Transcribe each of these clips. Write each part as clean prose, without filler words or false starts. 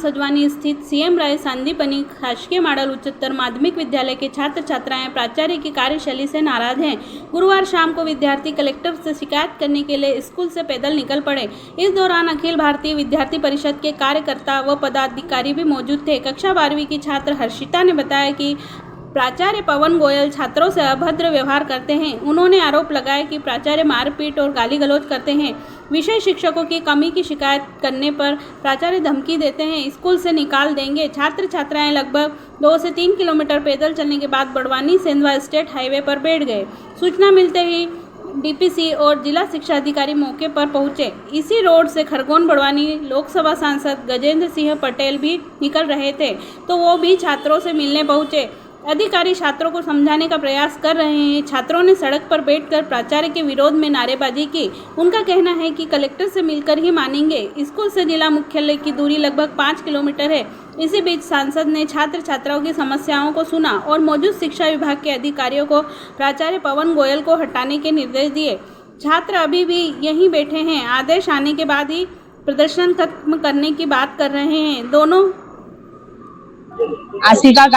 सजवानी स्थित सीएम राय सांदीपनी शासकीय मॉडल उच्चतर माध्यमिक विद्यालय के छात्र छात्राएं प्राचार्य की कार्यशैली से नाराज हैं। गुरुवार शाम को विद्यार्थी कलेक्टर से शिकायत करने के लिए स्कूल से पैदल निकल पड़े। इस दौरान अखिल भारतीय विद्यार्थी परिषद के कार्यकर्ता व पदाधिकारी भी मौजूद थे। कक्षा 12वीं की छात्र हर्षिता ने बताया कि प्राचार्य पवन गोयल छात्रों से अभद्र व्यवहार करते हैं। उन्होंने आरोप लगाया कि प्राचार्य मारपीट और गाली गलौज करते हैं। विषय शिक्षकों की कमी की शिकायत करने पर प्राचार्य धमकी देते हैं, स्कूल से निकाल देंगे। छात्र छात्राएं लगभग 2 से 3 किलोमीटर पैदल चलने के बाद बड़वानी सेंधवा स्टेट हाईवे पर बैठ गए। सूचना मिलते ही डीपीसी और जिला शिक्षा अधिकारी मौके पर पहुंचे। इसी रोड से खरगोन बड़वानी लोकसभा सांसद गजेंद्र सिंह पटेल भी निकल रहे थे, तो वो भी छात्रों से मिलने पहुंचे। अधिकारी छात्रों को समझाने का प्रयास कर रहे हैं। छात्रों ने सड़क पर बैठकर प्राचार्य के विरोध में नारेबाजी की। उनका कहना है कि कलेक्टर से मिलकर ही मानेंगे। स्कूल से जिला मुख्यालय की दूरी लगभग 5 किलोमीटर है। इसी बीच सांसद ने छात्र छात्राओं की समस्याओं को सुना और मौजूद शिक्षा विभाग के अधिकारियों को प्राचार्य पवन गोयल को हटाने के निर्देश दिए। छात्र अभी भी यहीं बैठे हैं। आदेश आने के बाद ही प्रदर्शन खत्म करने की बात कर रहे हैं। दोनों आशिका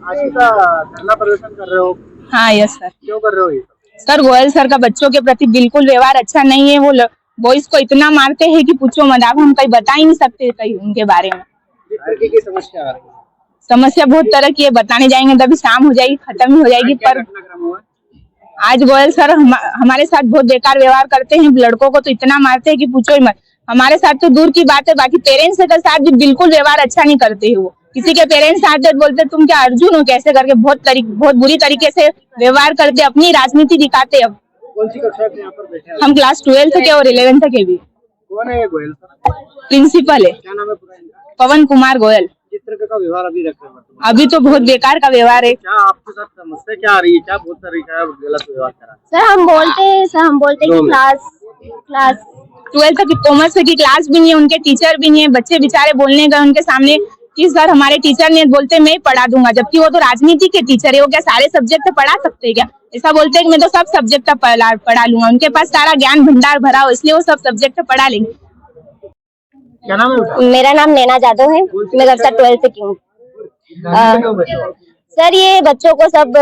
धरना प्रदर्शन कर रहे हो? हाँ यस सर। क्यों कर रहे हो ये? सर गोयल सर का बच्चों के प्रति बिल्कुल व्यवहार अच्छा नहीं है। वो बॉयज को इतना मारते हैं कि पूछो मत। आप हम कहीं बता ही नहीं सकते कहीं उनके बारे में। किस तरीके की समस्या आ रही है? समस्या बहुत तरह की है, बताने जाएंगे तभी शाम हो जाएगी, खत्म ही हो जाएगी। पर घटनाक्रम हुआ? आज गोयल सर हमारे साथ बहुत बेकार व्यवहार करते हैं। लड़कों को तो इतना मारते हैं कि पूछो ही मत। हमारे साथ तो दूर की बात है, बाकी पेरेंट्स के साथ भी बिल्कुल व्यवहार अच्छा नहीं करते है। वो किसी के पेरेंट्स आते बोलते तुम क्या अर्जुन हो कैसे करके बहुत बुरी तरीके से व्यवहार करते, अपनी राजनीति दिखाते। अब कौन सी कक्षा के यहाँ पर बैठे हैं? हम क्लास 12th के और 11th के भी। कौन है ये गोयल सर? प्रिंसिपल है, क्या नाम है पूरा इनका? पवन कुमार गोयल। किस तरह का व्यवहार अभी रखते हैं? अभी तो बहुत बेकार का व्यवहार है। क्या आपके साथ समस्या क्या आ रही है? क्या बहुत तरीका है गलत व्यवहार करा? सर हम बोलते कि क्लास 12th की कॉमर्स की क्लास भी नहीं है, उनके टीचर भी नहीं है। बच्चे बेचारे बोलने गए उनके सामने कि सर हमारे टीचर ने बोलते मैं ही पढ़ा दूंगा, जबकि वो तो राजनीति के टीचर है। वो क्या सारे सब्जेक्ट पढ़ा सकते हैं क्या? ऐसा बोलते हैं कि मैं तो सब सब्जेक्ट पढ़ा लूंगा। उनके पास सारा ज्ञान भंडार भरा हो, इसलिए वो सब सब्जेक्ट पढ़ा लेंगे। क्या नाम है? मेरा नाम नैना जादव है, मैं कक्षा 12th की हूँ। सर ये बच्चों को सब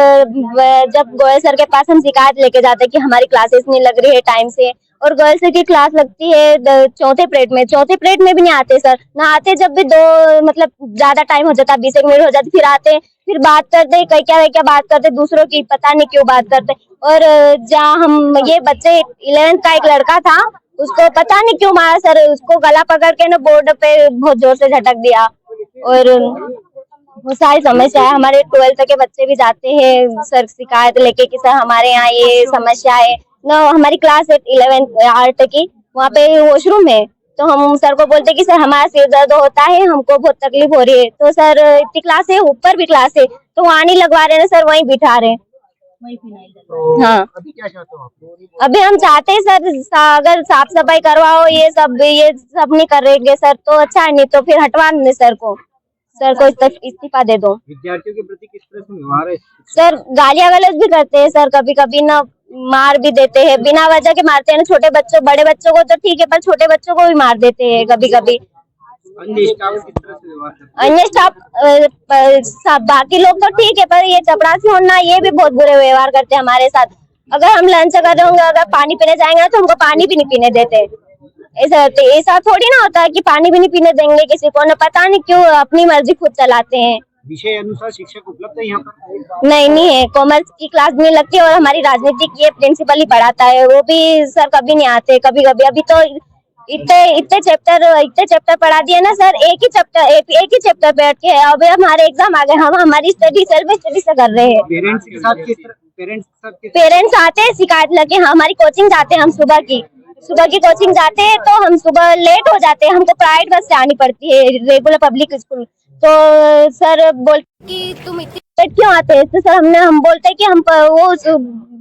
जब गोयल सर के पास हम शिकायत लेके जाते हैं कि हमारी क्लासेस नहीं लग रही है टाइम से, और गोयल सर की क्लास लगती है चौथे पीरियड में भी नहीं आते सर। ना आते जब भी मतलब ज्यादा टाइम हो जाता, 20 मिनट हो जाती, फिर आते, फिर बात करते, क्या बात करते दूसरों की, पता नहीं क्यों बात करते। और जहाँ हम ये बच्चे 11th का एक लड़का था, उसको पता नहीं क्यों मारा सर, उसको गला पकड़ के ना बोर्ड पे बहुत जोर से झटक दिया। और वो सारी समस्या है। हमारे 12th के बच्चे भी जाते हैं सर शिकायत लेके कि सर हमारे यहाँ ये समस्या है ना। हमारी क्लास है 11th आर्ट की, वहाँ पे वॉशरूम है, तो हम सर को बोलते कि सर हमारा सिर दर्द होता है, हमको बहुत तकलीफ हो रही है। तो सर इतनी क्लास है, ऊपर भी क्लास है, तो वहाँ नहीं लगवा रहे ना सर, वहीं बिठा रहे। तो हाँ अभी क्या चाहते हो आप? अभी हम चाहते हैं सर अगर साफ सफाई करवाओ, ये सब नहीं कर रहे सर तो अच्छा है, नहीं तो फिर हटवा दें सर को इस्तीफा दे दो। विद्यार्थियों के प्रति किस तरह से व्यवहार है? सर गालियां गलौज भी करते हैं सर, कभी कभी ना मार भी देते हैं, बिना वजह के मारते हैं ना। छोटे बच्चों, बड़े बच्चों को तो ठीक है, पर छोटे बच्चों को भी मार देते हैं कभी कभी। अन्य स्टाफ किस तरह से व्यवहार करते हैं? अन्य स्टाफ बाकी लोग तो ठीक है, पर ये चपरासी होना ये भी बहुत बुरे व्यवहार करते हैं हमारे साथ। अगर हम लंच कर रहे होंगे, अगर पानी पीने जाएंगे तो हमको पानी भी नहीं पीने देते। ऐसा थोड़ी ना होता है कि पानी भी नहीं पीने देंगे किसी को, ना पता नहीं क्यों अपनी मर्जी खुद चलाते हैं। विषय अनुसार शिक्षक उपलब्ध है यहाँ पर? नहीं है, कॉमर्स की क्लास नहीं लगती और हमारी राजनीति की प्रिंसिपल ही पढ़ाता है, वो भी सर कभी नहीं आते। कभी अभी तो इतने चैप्टर पढ़ा दिए ना सर, एक ही चैप्टर बैठ के। अभी हमारे एग्जाम आ गए, हम हमारी सेल्फ स्टडी से कर रहे हैं। पेरेंट्स के साथ पेरेंट्स आते हैं शिकायत लेके। हमारी कोचिंग जाते हैं, हम सुबह की कोचिंग जाते हैं, तो हम सुबह लेट हो जाते हैं, हमको प्राइवेट बस से आनी पड़ती है रेगुलर पब्लिक स्कूल। तो सर बोलते कि तुम इतनी लेट क्यों आते हैं? तो सर हम बोलते हैं कि हम वो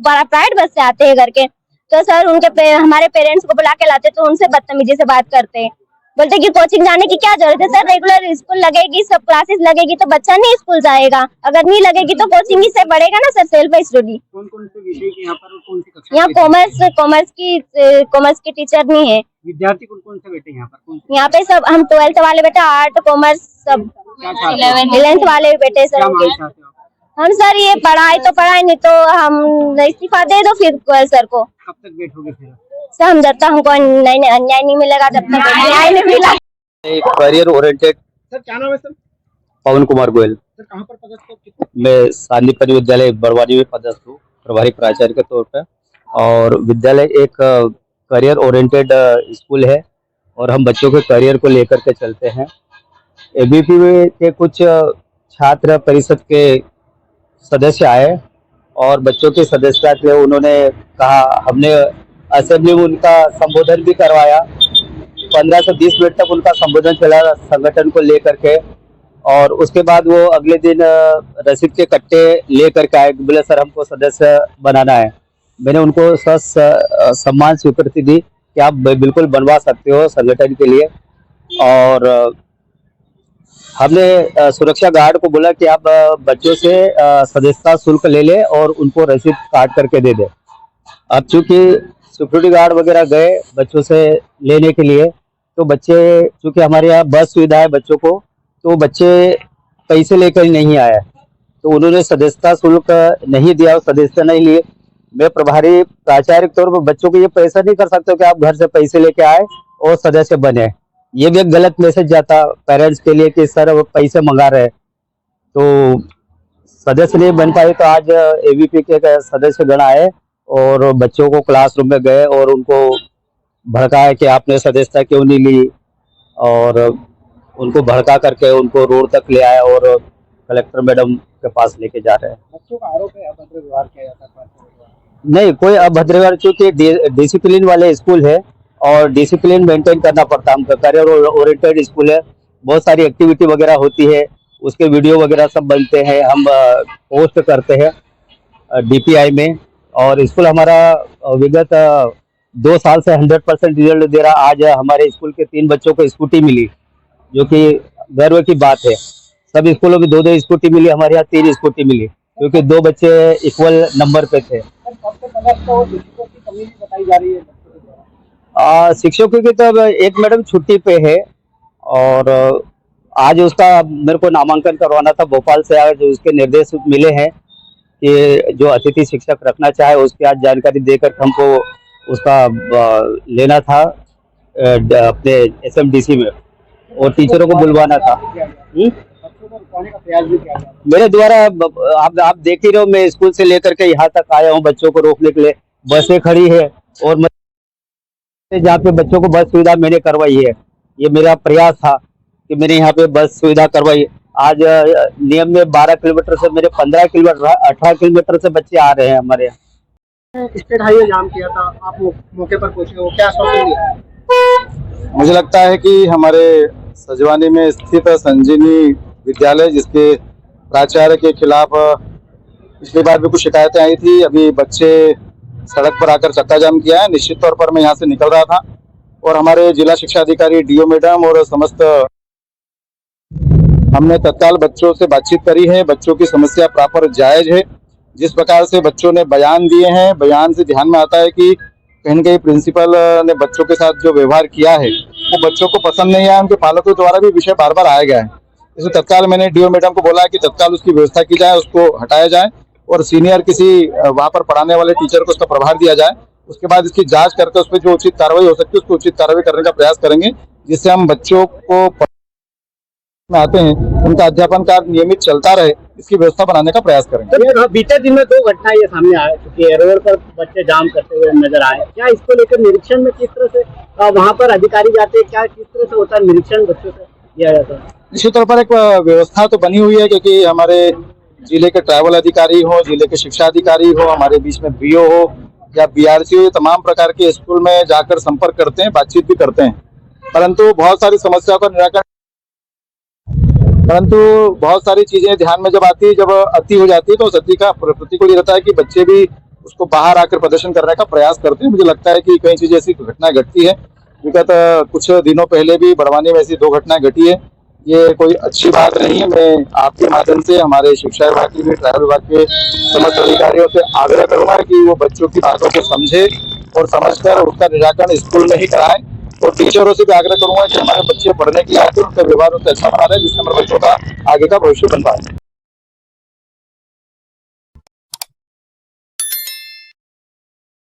प्राइवेट बस से आते हैं करके। तो सर हमारे पेरेंट्स को बुला के लाते, तो उनसे बदतमीजी से बात करते हैं। बोलते कि कोचिंग जाने की क्या जरूरत है सर, रेगुलर स्कूल लगेगी, सब क्लासेस लगेगी तो बच्चा नहीं स्कूल जाएगा, अगर नहीं लगेगी तो कोचिंग ही से पढ़ेगा ना सर, सेल्फ स्टडी। कौन कौन से विषय की यहाँ पर और कौन सी कक्षा यहाँ के कॉमर्स की टीचर नहीं है विद्यार्थी कौन कौन से बेटे यहाँ पर कौन से यहाँ पे, सब हम 12th वाले बेटे, आर्ट कॉमर्स सब, क्या चाहते हो? 11th वाले भी बेटे क्या सर। मांग चाहते हो आप? हम सर ये पढ़ाई तो पढ़ाई, नहीं तो हम इस्तीफा दे दो फिर गोयल सर को कब तक बैठोगे फिर? सर, हम जब तक हमको अन्याय नहीं मिलेगा जब तक न्याय नहीं मिला। करियर ओरिएंटेड सर क्या नाम है सर? पवन कुमार गोयल। सर कहाँ पर पदस्थ हो? कितने? मैं सांदीपनि विद्यालय बड़वानी में पदस्थ हूँ प्रभारी प्राचार्य के तौर पर। और विद्यालय एक करियर ओरिएंटेड स्कूल है और हम बच्चों के करियर को लेकर के चलते हैं। एबीपी के कुछ छात्र परिषद के सदस्य आए और बच्चों की सदस्यता के लिए उन्होंने कहा, हमने असेंबली में उनका संबोधन भी करवाया, 15 से 20 मिनट तक उनका संबोधन चला संगठन को लेकर के। और उसके बाद वो अगले दिन रसीद के कट्टे लेकर के आए, बोले सर हमको सदस्य बनाना है। मैंने उनको सम्मान स्वीकृति दी कि आप बिल्कुल बनवा सकते हो संगठन के लिए। और हमने सुरक्षा गार्ड को बोला कि आप बच्चों से सदस्यता शुल्क ले ले और उनको रसीद काट करके दे दे। अब चूंकि सिक्योरिटी गार्ड वगैरह गए बच्चों से लेने के लिए, तो बच्चे चूंकि हमारे यहाँ बस सुविधा है बच्चों को, तो बच्चे पैसे लेकर नहीं आए, तो उन्होंने सदस्यता शुल्क नहीं दिया और सदस्यता नहीं लिए। मैं प्रभारी प्राचार्य के तौर पर बच्चों को ये पैसा नहीं कर सकता कि आप घर से पैसे लेके आए और सदस्य बने। ये भी एक गलत मैसेज जाता पेरेंट्स के लिए कि सर वो पैसे मंगा रहे, तो सदस्य नहीं बन पाए। तो आज एबीपी के सदस्य गण आए और बच्चों को क्लासरूम में गए और उनको भड़काया कि आपने सदस्यता क्यों नहीं ली, और उनको भड़का करके उनको रोड तक ले आए और कलेक्टर मैडम के पास लेके जा रहे हैं। बच्चों का आरोप है अभद्र व्यवहार किया जाता है। नहीं, कोई अभद्र व्यवहार, क्योंकि डिसिप्लिन वाले स्कूल है और डिसिप्लिन मेंटेन करना पड़ता है। हमका करियर ओरिएंटेड स्कूल है, बहुत सारी एक्टिविटी वगैरह होती है, उसके वीडियो वगैरह सब बनते हैं, हम पोस्ट करते हैं DPI में। और स्कूल हमारा विगत 2 साल से 100% रिजल्ट दे रहा। आज हमारे स्कूल के 3 बच्चों को स्कूटी मिली, जो कि गर्व की बात है। सब स्कूलों में 2-2 स्कूटी मिली, हमारे यहाँ 3 स्कूटी मिली, क्योंकि 2 बच्चे इक्वल नंबर पे थे। शिक्षकों की कमी भी बताई जा रही है। शिक्षकों की तो एक मैडम छुट्टी पे है और आज उसका मेरे को नामांकन करवाना था भोपाल से। आज उसके निर्देश मिले हैं कि जो अतिथि शिक्षक रखना चाहे उसकी आज जानकारी देकर हमको उसका लेना था अपने SMDC में, और टीचरों को बुलवाना था। बच्चों को रुकवाने का प्रयास भी किया जा रहा है। मेरे द्वारा आप देख ही रहे हो, मैं स्कूल से लेकर के यहाँ तक आया हूँ बच्चों को रोकने के लिए। बसें खड़ी है और जहाँ पे बच्चों को बस सुविधा मैंने करवाई है, ये मेरा प्रयास था कि मैंने यहाँ पे बस सुविधा करवाई। आज नियम में 12 किलोमीटर से मेरे 15 किलोमीटर 18 किलोमीटर से बच्चे आ रहे हैं हमारे यहाँ। स्टेट हाईवे जाम किया था, आप मौके पर पहुंचे हो, क्या आश्वासन दिया? मुझे लगता है कि हमारे सजवानी में स्थित संजीवनी विद्यालय, जिसके प्राचार्य के खिलाफ पिछली बार भी कुछ शिकायतें आई थी, अभी बच्चे सड़क पर आकर चक्का जाम किया है। निश्चित तौर पर मैं यहाँ से निकल रहा था और हमारे जिला शिक्षा अधिकारी DO मैडम और समस्त हमने तत्काल बच्चों से बातचीत करी है। बच्चों की समस्या प्रॉपर जायज है। जिस प्रकार से बच्चों ने बयान दिए हैं, बयान से ध्यान में आता है कि कहीं न कहीं प्रिंसिपल ने बच्चों के साथ जो व्यवहार किया है वो बच्चों को पसंद नहीं आया। उनके पालकों द्वारा भी विषय बार बार आया गया है। इसमें तत्काल मैंने DO मैडम को बोला है कि तत्काल उसकी व्यवस्था की जाए, उसको हटाया जाए और सीनियर किसी वहाँ पर पढ़ाने वाले टीचर को उसका प्रभार दिया जाए। उसके बाद इसकी जांच करके उस पर जो उचित कार्रवाई हो सकती है उसको उचित कार्रवाई करने का प्रयास करेंगे, जिससे हम बच्चों को में आते हैं उनका अध्यापन कार्य नियमित चलता रहे, इसकी व्यवस्था बनाने का प्रयास करेंगे। तो बीते दिन में 2 घटनाएं ये सामने आ चुकी है, रोड पर बच्चे जाम करते हुए नजर आए। क्या इसको लेकर निरीक्षण में किस तरह से वहाँ पर अधिकारी जाते हैं, क्या किस तरह से होता है निरीक्षण बच्चों से किया जाता है? निश्चित तौर पर एक व्यवस्था तो बनी हुई है, क्योंकि हमारे जिले के ट्राइबल अधिकारी हो, जिले के शिक्षा अधिकारी हो, हमारे बीच में BO हो या BRC हो, तमाम प्रकार के स्कूल में जाकर संपर्क करते हैं, बातचीत भी करते हैं। परंतु बहुत सारी समस्याओं का निराकरण, परंतु बहुत सारी चीजें ध्यान में जब आती है, जब अति हो जाती है, तो उस अति का प्रतिकूल ये रहता है कि बच्चे भी उसको बाहर आकर प्रदर्शन करने का प्रयास करते हैं। मुझे लगता है कि कई चीजें ऐसी घटनाएं घटती है विगत कुछ दिनों पहले भी बड़वानी में ऐसी 2 घटनाएं घटी है। ये कोई अच्छी बात नहीं है। मैं आपके माध्यम से हमारे शिक्षा विभाग की भी, ट्रायल विभाग के समस्त अधिकारियों से आग्रह करूंगा कि वो बच्चों की बातों को समझे और समझकर उसका निराकरण स्कूल में ही कराएं। और टीचरों से भी आग्रह करूंगा कि हमारे बच्चे पढ़ने की आते हैं, उनका व्यवहार उनसे अच्छा बना रहे, जिससे हमारे बच्चों का आगे का भविष्य बन पाए।